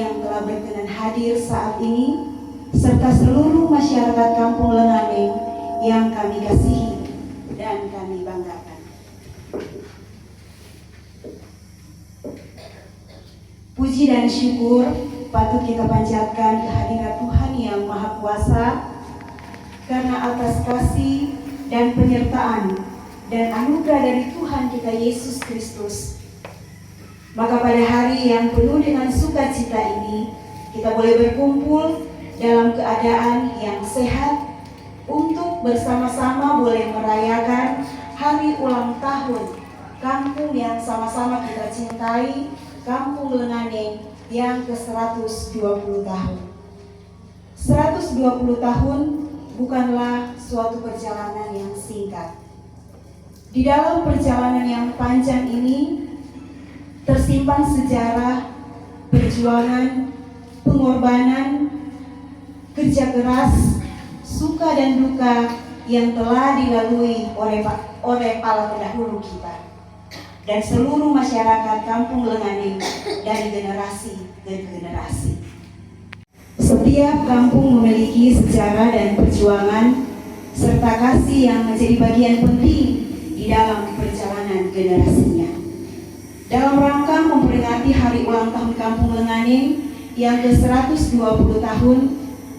yang telah berkenan hadir saat ini, serta seluruh masyarakat Kampung Lenganeng yang kami kasihi dan kami banggakan. Puji dan syukur patut kita panjatkan kehadirat Tuhan yang Maha Kuasa, karena atas kasih dan penyertaan dan anugerah dari Tuhan kita Yesus Kristus, maka pada hari yang penuh dengan sukacita ini, kita boleh berkumpul dalam keadaan yang sehat untuk bersama-sama boleh merayakan hari ulang tahun kampung yang sama-sama kita cintai, Kampung Lenganeng yang ke-120 tahun. 120 tahun bukanlah suatu perjalanan yang singkat. Di dalam perjalanan yang panjang ini tersimpan sejarah, perjuangan, pengorbanan, kerja keras, suka dan duka yang telah dilalui oleh para pendahulu kita dan seluruh masyarakat Kampung Lenganeng dari generasi ke generasi. Setiap kampung memiliki sejarah dan perjuangan serta kasih yang menjadi bagian penting di dalam perjalanan generasinya. Dalam rangka memperingati hari ulang tahun Kampung Lenganeng yang ke-120 tahun,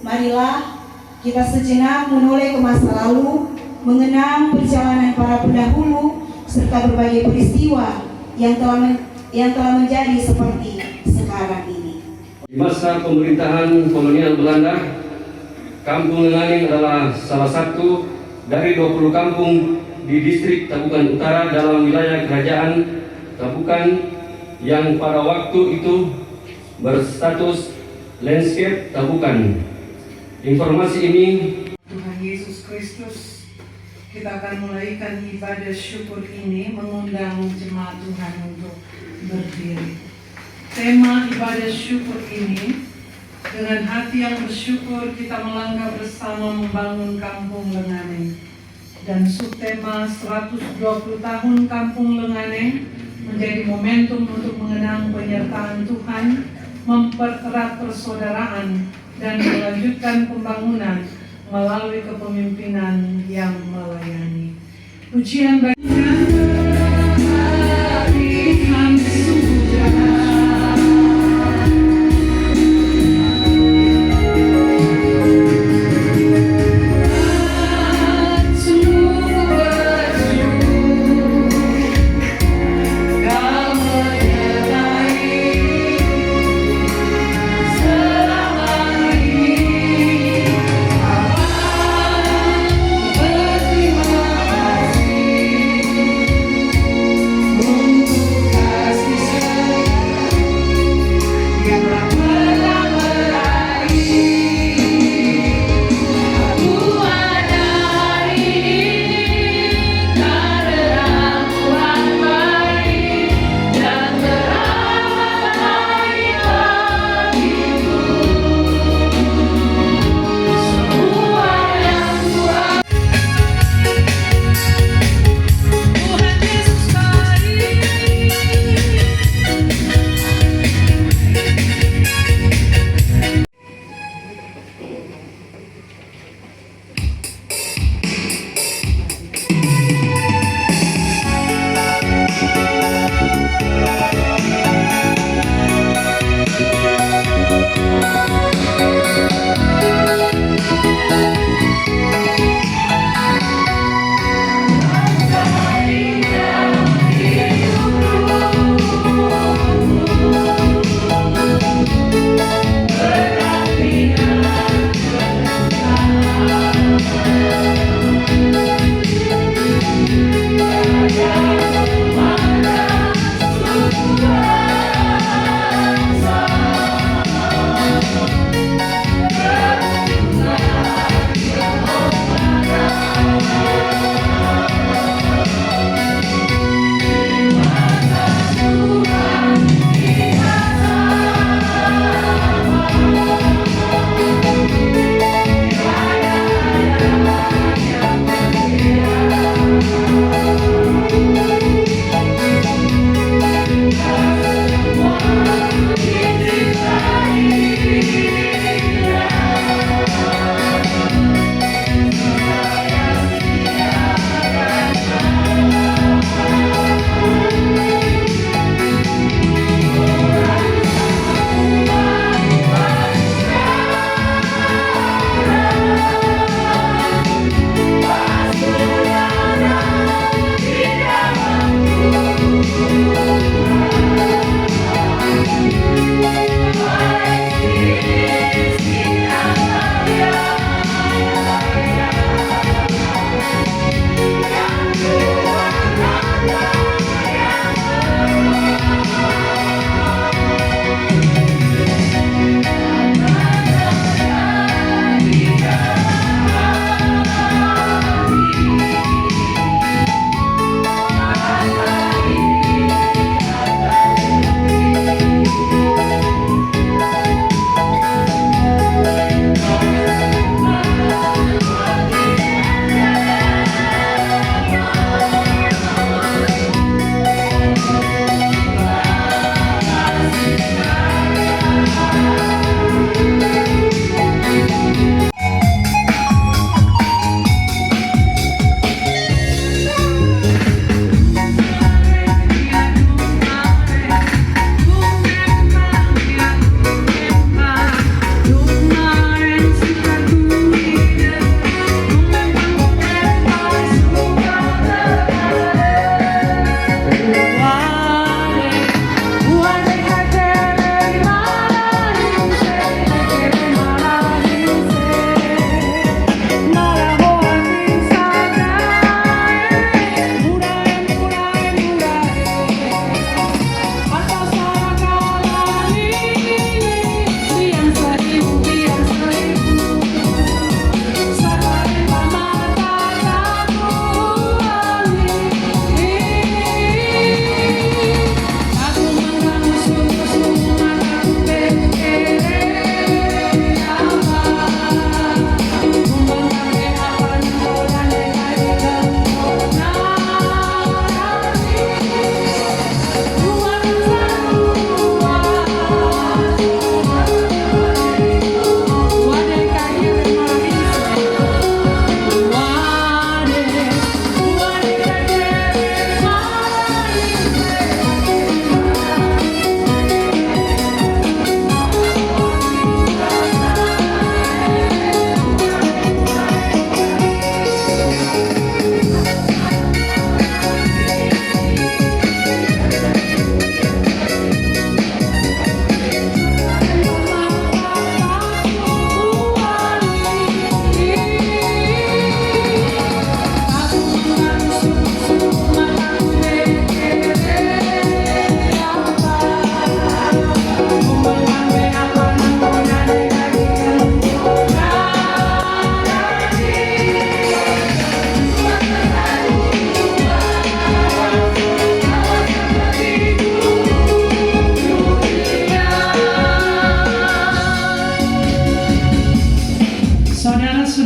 marilah kita sejenak menoleh ke masa lalu, mengenang perjalanan para pendahulu serta berbagai peristiwa yang telah menjadi seperti sekarang ini. Di masa pemerintahan kolonial Belanda, Kampung Lenganeng adalah salah satu dari 20 kampung di distrik Tabukan Utara dalam wilayah kerajaan Tabukan yang pada waktu itu berstatus landscape Tabukan. Informasi ini Tuhan Yesus Kristus, kita akan mulaikan ibadah syukur ini mengundang jemaat Tuhan untuk berdiri. Tema ibadah syukur ini, dengan hati yang bersyukur kita melangkah bersama membangun Kampung Lenganeng. Dan subtema 120 tahun Kampung Lenganeng menjadi momentum untuk mengenang penyertaan Tuhan, mempererat persaudaraan, dan melanjutkan pembangunan melalui kepemimpinan yang melayani. Pujian bagi Tuhan sudah.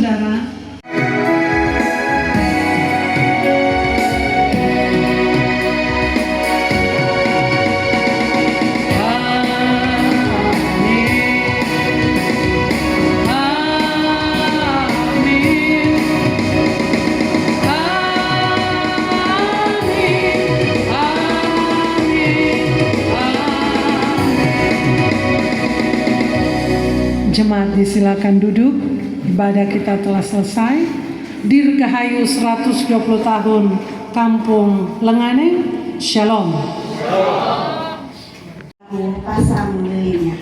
berbicara. Jemaat disilakan duduk, ibadah kita telah selesai. Dirgahayu 120 tahun Kampung Lenganeng, Shalom. Pasang lilinnya.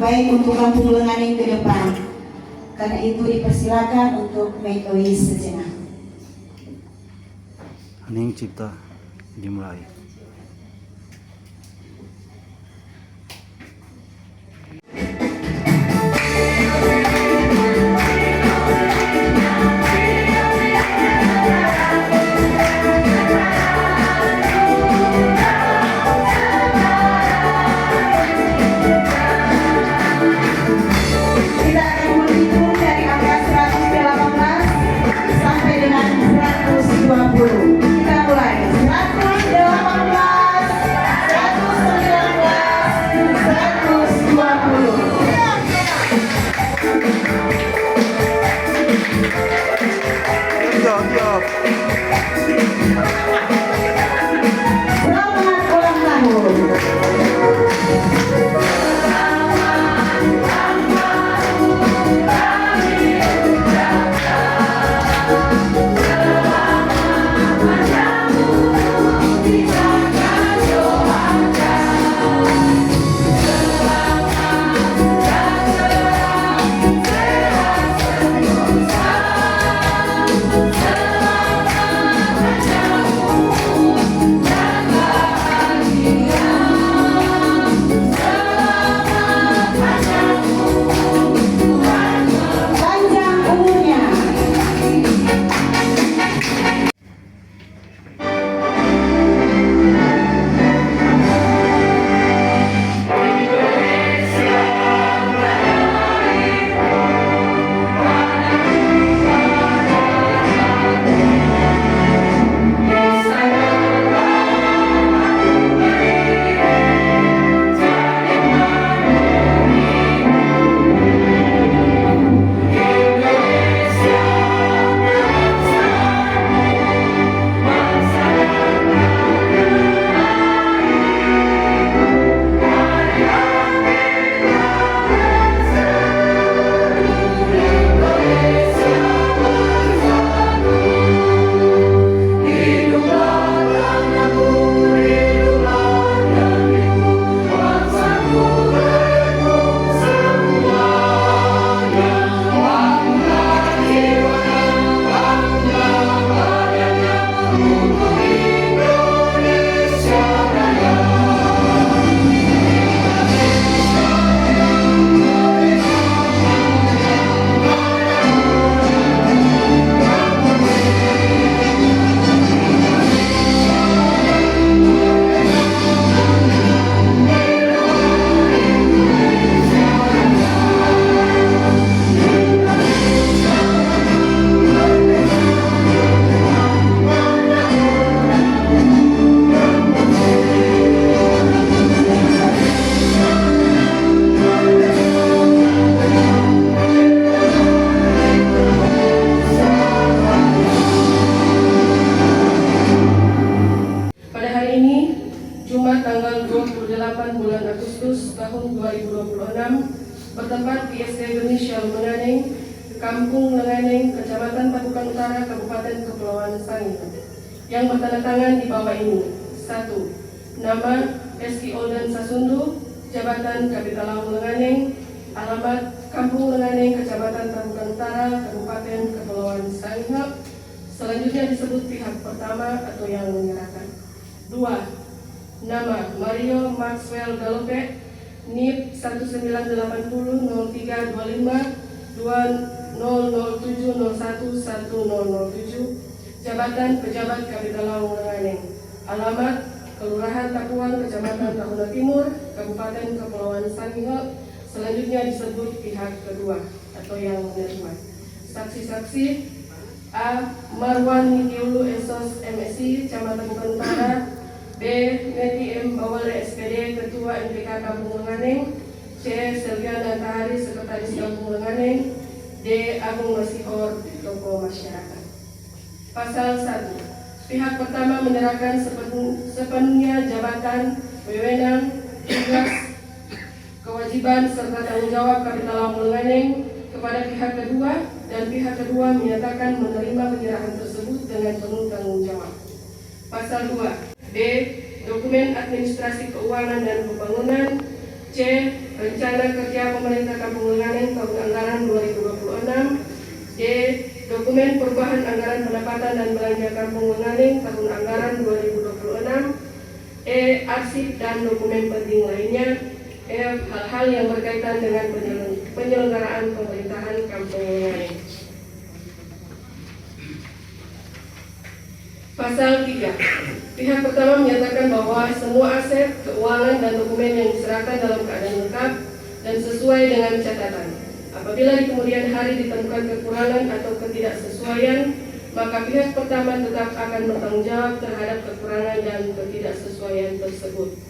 Baik untuk Kampung Lenganeng ke depan. Karena itu dipersilakan untuk make a wish sejenak. Hening cipta dimulai. Selamat ulang tahun. bulan Agustus tahun 2026 bertempat di SD Geni Shalom Lenganeng, Kampung Lenganeng, Kecamatan Tabukan Utara, Kabupaten Kepulauan Sangihe, yang bertandatangan di bawah ini. 1. Nama Eski Olden Sasundu, Jabatan Kapitalau Lenganeng, alamat Kampung Lenganeng, Kecamatan Tabukan Utara, Kabupaten Kepulauan Sangihe. Selanjutnya disebut pihak pertama atau yang menyerahkan. 2. Nama Mario Maxwell Galope, NIP 1985-2007-1007-1007, Jabatan Pejabat Kapitalau Lenganeng, alamat Kelurahan Tapuan, Kecamatan Tahuna Timur, Kabupaten Kepulauan Sangihe. Selanjutnya disebut pihak kedua atau yang menerima. Saksi-saksi: A. Marwan Nikiulu Esos MSI, Camat Tabukan Utara. B. Meti M. Bawale SPD, Ketua MPK Kampung Lenganeng. C. Selviana Tahari, Sekretaris Kampung Lenganeng. D. Agung Masihor, Tokoh Masyarakat. Pasal 1. Pihak pertama menyerahkan sepenuhnya jabatan, wewenang, tugas, kewajiban serta tanggung jawab Kapitalau Lenganeng kepada pihak kedua, dan pihak kedua menyatakan menerima penyerahan tersebut dengan penuh tanggung jawab. Pasal 2. B. Dokumen administrasi keuangan dan pembangunan. C. Rencana kerja pemerintah Kampung Lenganeng tahun anggaran 2026. D. Dokumen perubahan anggaran pendapatan dan belanja Kampung Lenganeng tahun anggaran 2026. E. Arsip dan dokumen penting lainnya. F. Hal-hal yang berkaitan dengan penyelenggaraan pemerintahan Kampung Lenganeng. Pasal 3. Pihak pertama menyatakan bahwa semua aset, keuangan, dan dokumen yang diserahkan dalam keadaan lengkap dan sesuai dengan catatan. Apabila di kemudian hari ditemukan kekurangan atau ketidaksesuaian, maka pihak pertama tetap akan bertanggung jawab terhadap kekurangan dan ketidaksesuaian tersebut.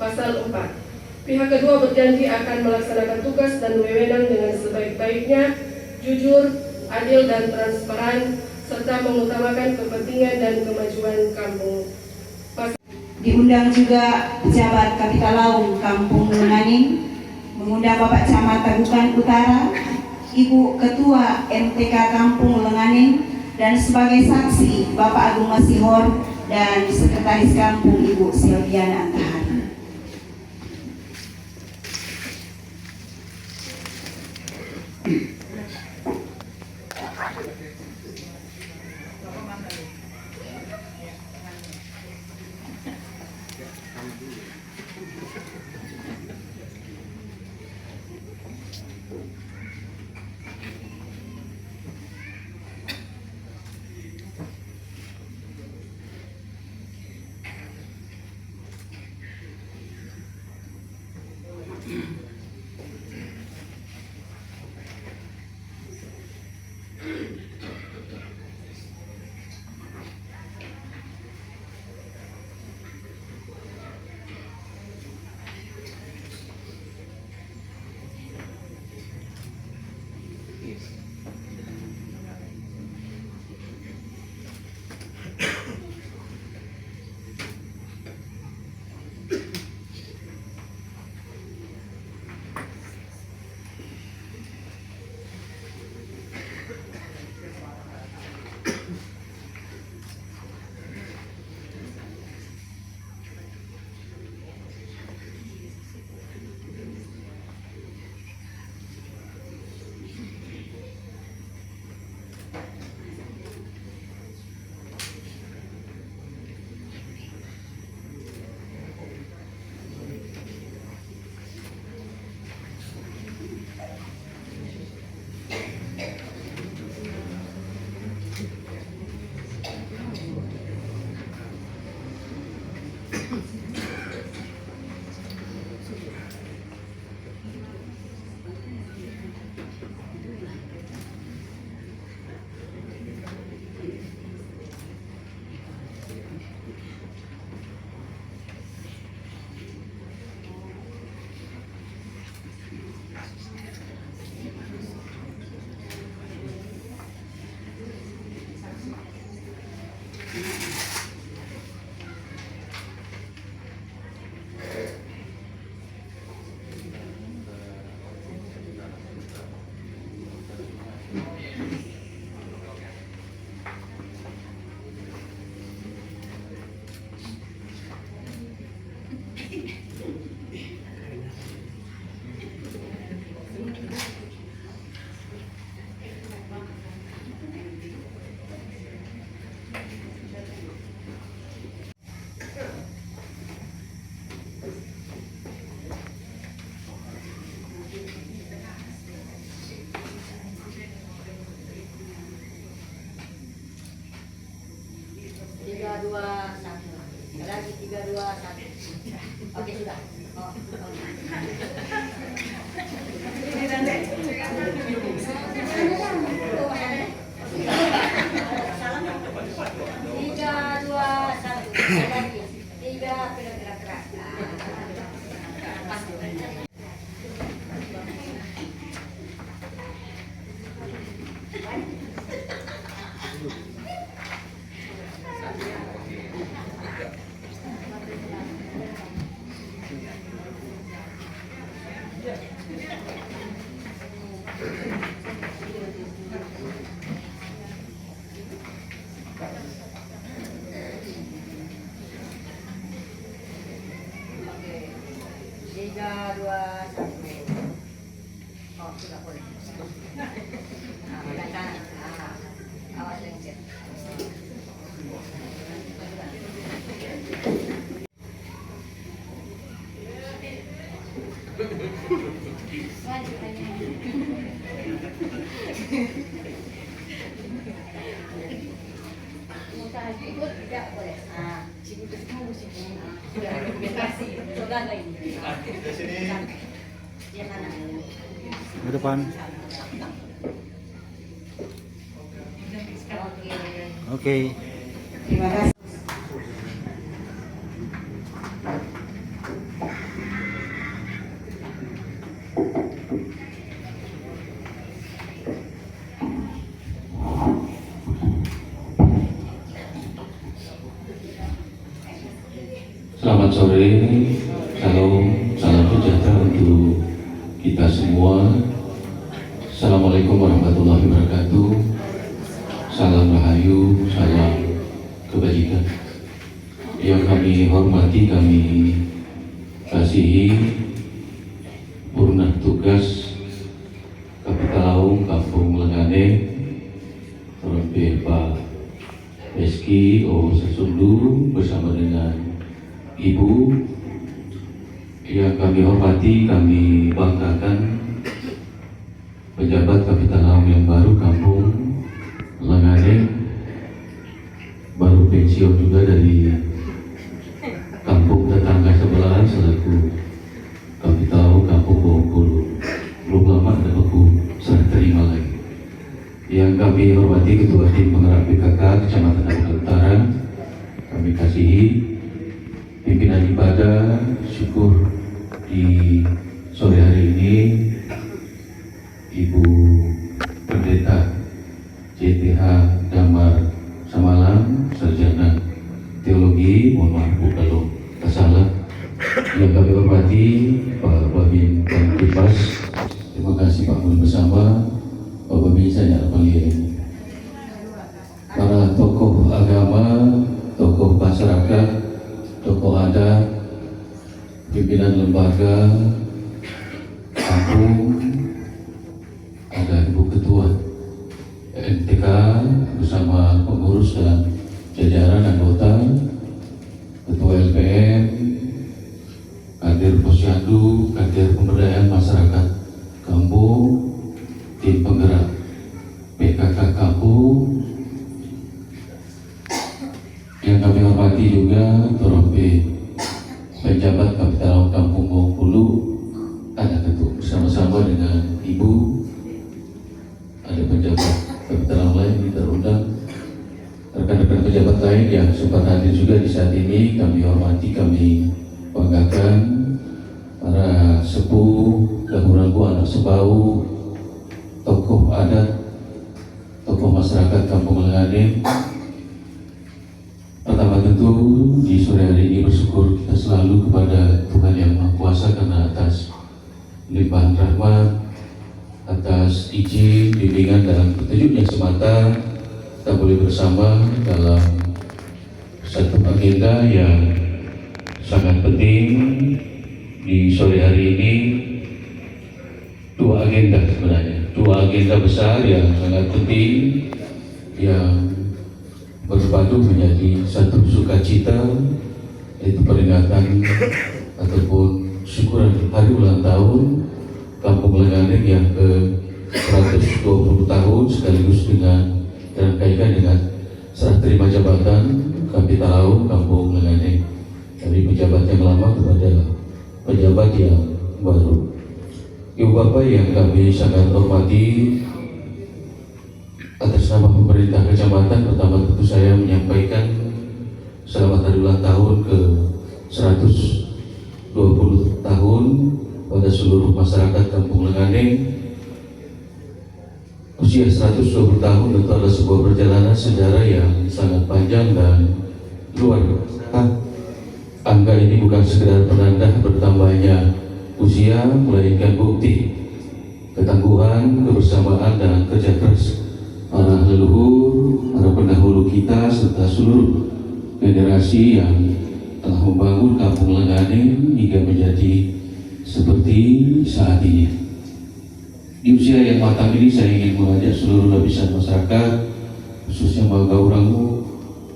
Pasal 4. Pihak kedua berjanji akan melaksanakan tugas dan wewenang dengan sebaik-baiknya, jujur, adil, dan transparan, serta mengutamakan kepentingan dan kemajuan kampung. Diundang juga pejabat Kapitalau Kampung Lenganeng, mengundang Bapak Camat Tabukan Utara, Ibu Ketua MTK Kampung Lenganeng, dan sebagai saksi Bapak Agung Masihor dan Sekretaris Kampung Ibu Selviana Tahari. 3, 2, 1. Oke, sudah. Oh, Tiga, dua, satu. Lagi. 3, gerak-gerak. Pas. Tiga, dua, satu. Oh, sudah boleh. Nah, pegang kanan. Nah, awas lengket. Mudah ikut tidak boleh. Nah, sini kamu sini. Sudah komunikasi. Sudah lagi. Di sini. Di mana? Ke depan. Oke. Terima kasih. Selamat sore, salam sejahtera untuk kita semua. Assalamualaikum warahmatullahi wabarakatuh. Salam rahayu, salam kebajikan. Yang kami hormati, kami kasihi Purna Tugas Kapitalau Kampung Lengane, Terlebih Pak Eski O Sesundu bersama dengan Ibu yang kami hormati, kami banggakan pejabat Kapitalau yang baru Kampung Lengane, baru pensiun juga dari kampung tetangga sebelah selaku Kapitalau Kampung Bengkulu. Belum lama ada aku serah terima lagi. Yang kami hormati Ketua Tim Penggerak PKK Kecamatan Abu Utara, kami kasihi pimpinan ibadah syukur di sore hari ini, Ibu Pendeta JTH Damar Samalang, Sarjana Teologi, mohon maaf Bu kalau salah. Yang kami hormati Pak Babin dan Kipas, terima kasih Pak Guru bersama Pak Babin, saya panggil ini. Para tokoh agama, tokoh masyarakat, tokoh adat, pimpinan lembaga, kampung, ada Ibu Ketua NTK bersama pengurus dan jajaran anggota, Ketua LPM, Kader Posyandu, Kader Pemberdayaan Masyarakat Kampung, Tim Penggerak PKK Kampung, yang kami hormati juga terlebih pejabat Kapitalau Kampung Bengkulu, ada ketua bersama-sama dengan Ibu, ada pejabat Kapitalau lain yang terundang, rekan-rekan pejabat lain yang sempat hadir juga di saat ini. Kami hormati, kami banggakan para sepuh, ragu-ragu, anak sebau, tokoh adat, tokoh masyarakat Kampung Lengane. Pertama tentu di sore hari ini bersyukur kita selalu kepada Tuhan Yang Maha Kuasa karena atas limpahan rahmat, atas izin, bimbingan dalam petunjuknya semata kita boleh bersama dalam satu agenda yang sangat penting di sore hari ini. Dua agenda sebenarnya, dua agenda besar yang sangat penting yang berpadu menjadi satu sukacita, yaitu peringatan ataupun syukuran hari ulang tahun Kampung Lengane yang ke-120 tahun, sekaligus dengan kaitan dengan serah terima jabatan Kapitalau Kampung Lengane. pejabat yang lama kepada pejabat yang baru. Ibu Bapak yang kami sangat hormati, atas nama pemerintah kecamatan, pertama tentu saya menyampaikan selamat hari ulang tahun ke 120 tahun pada seluruh masyarakat Kampung Lenganeng. Usia 120 tahun tentu adalah sebuah perjalanan sejarah yang sangat panjang dan luar biasa. Angka ini bukan sekedar penanda bertambahnya usia, melainkan bukti ketangguhan, kebersamaan, dan kerja keras para leluhur, para pendahulu kita, serta seluruh generasi yang telah membangun Kampung Lenganeng hingga menjadi seperti saat ini. Di usia yang matang ini saya ingin mengajak seluruh lapisan masyarakat, khususnya Magaurangmu,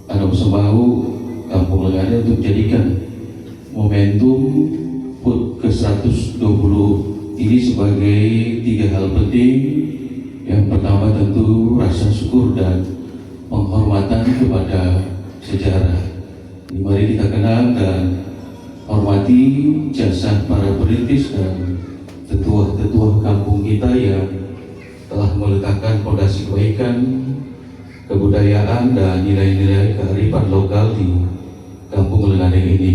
Anak Sembau, Kampung Lenganeng untuk menjadikan momentum HUT ke-120 ini sebagai 3 hal penting. Yang pertama tentu rasa syukur dan penghormatan kepada sejarah. Mari kita kenal dan hormati jasa para perintis dan tetua-tetua kampung kita yang telah meletakkan fondasi kebaikan, kebudayaan, dan nilai-nilai kearifan lokal di Kampung Lenganeng ini.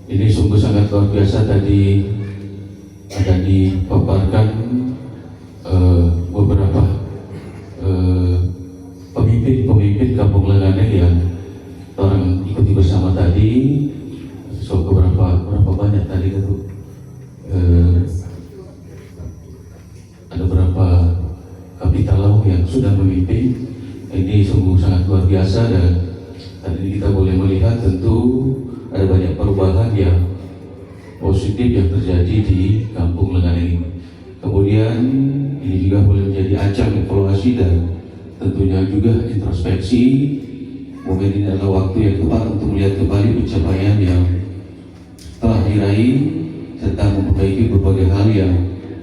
Ini sungguh sangat luar biasa. Tadi ada dipaparkan beberapa pemimpin Kampung Lenganeng yang orang ikuti bersama tadi. So berapa banyak tadi itu ada berapa kapitalau yang sudah memimpin. Ini sungguh sangat luar biasa, dan tadi kita boleh melihat tentu ada banyak perubahan yang positif yang terjadi di Kampung Lenganeng ini. Kemudian ini juga boleh menjadi ajang evaluasi dan tentunya juga introspeksi. Mungkin ini adalah waktu yang tepat untuk melihat kembali pencapaian yang telah diraih serta memperbaiki berbagai hal yang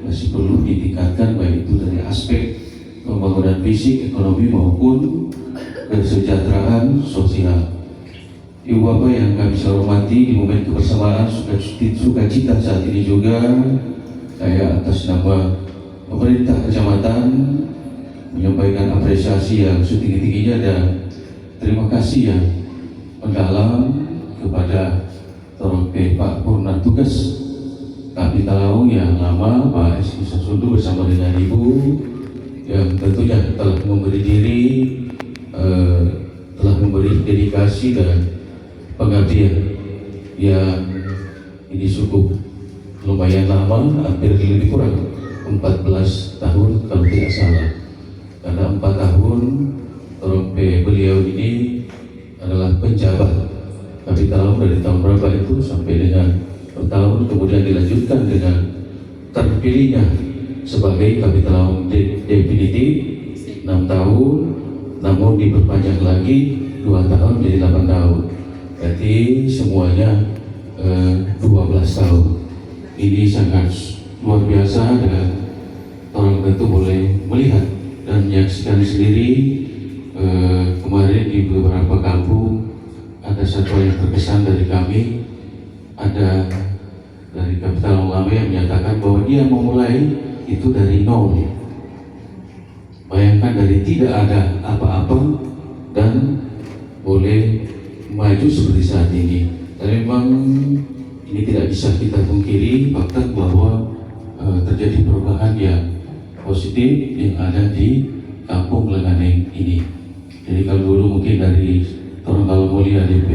masih perlu ditingkatkan, baik itu dari aspek pembangunan fisik, ekonomi maupun kesejahteraan sosial. Ibu Bapak yang kami hormati, di momen kebersamaan sukacita saat ini juga saya atas nama pemerintah kecamatan menyampaikan apresiasi yang setinggi-tingginya dan terima kasih yang mendalam kepada Pak Purna Tugas Kapitalau yang lama, Pak Eski Sasundu, bersama dengan Ibu yang tentunya telah memberi diri, telah memberi dedikasi dan pengabdian yang ini cukup lumayan lama, hampir lebih kurang 14 tahun kalau tidak salah. Karena 4 tahun beliau ini adalah penjabat Kapitalau dari tahun berapa itu sampai dengan tahun, kemudian dilanjutkan dengan terpilihnya sebagai Kapitalau definitif 6 tahun, namun diperpanjang lagi 2 tahun menjadi 8 tahun. Berarti semuanya 12 tahun. Ini sangat luar biasa, dan orang tentu boleh melihat dan menyaksikan sendiri. Kemarin di beberapa kampung ada satu yang terkesan dari kami, ada dari Kapitalau Lama yang menyatakan bahwa dia memulai itu dari nol. Bayangkan, dari tidak ada apa-apa dan boleh maju seperti saat ini. Dan memang ini tidak bisa kita pungkiri fakta bahwa terjadi perubahan yang positif yang ada di Kampung Lenganeng ini. Jadi kalau dulu mungkin dari Kalau mulia DP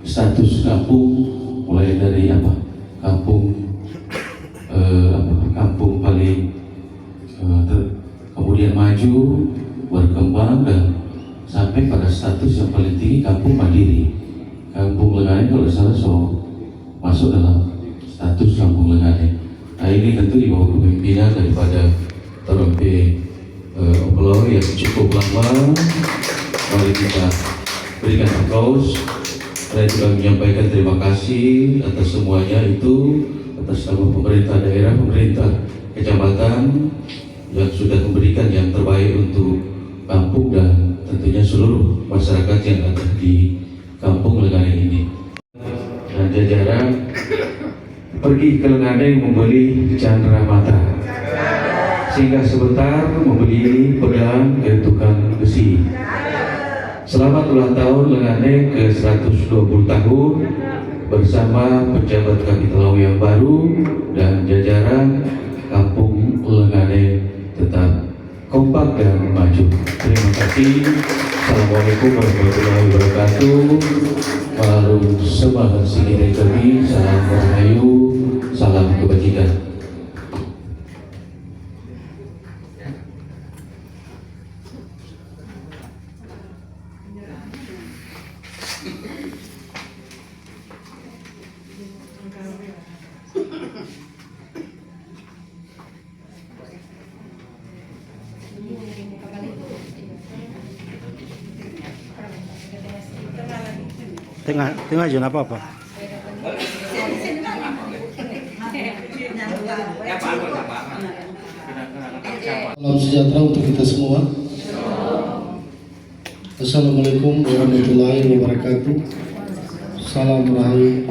status kampung mulai dari kampung paling kemudian maju, berkembang dan sampai pada status yang paling tinggi kampung mandiri. Kampung Lenganeng kalau salah masuk dalam status Kampung Lenganeng. Nah ini tentu di bawah kepemimpinan daripada Terompe Oplo yang cukup lama. Mari kita berikan aplaus. Saya juga menyampaikan terima kasih atas semuanya itu, atas nama pemerintah daerah, pemerintah kecamatan yang sudah memberikan yang terbaik untuk kampung dan tentunya seluruh masyarakat yang ada di Kampung Lenganeng ini. Dan pergi ke Lenganeng membeli candra mata, sehingga sebentar membeli pedang dari tukang besi. Selamat ulang tahun Lenganeng ke 120 tahun bersama pejabat Kapitalau yang baru dan jajaran Kampung Lenganeng tetap kompak dan maju. Terima kasih. Assalamualaikum warahmatullahi wabarakatuh. Malu semangat sini kami, salam rahayu, salam kebajikan. Tengah aja, nggak apa-apa. Salam sejahtera untuk kita semua. Assalamualaikum warahmatullahi wabarakatuh. Salam rahayu.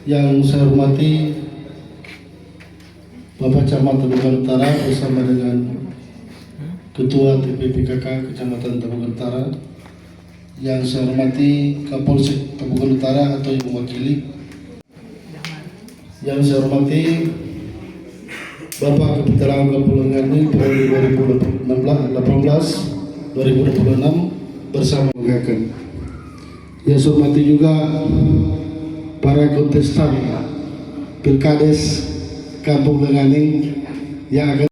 Yang saya hormati Bapak Camat Tabukan Utara bersama dengan Ketua TPPKK Kecamatan Tabukan Utara, yang saya hormati Kapolsek Tabukan Utara atau yang mewakili, yang saya hormati Bapak Kapitalau Kampung Lenganeng periode 2018-2026 bersama Mengaken. Yang saya hormati juga para kontestan Pilkades Kampung Lenganeng yang akan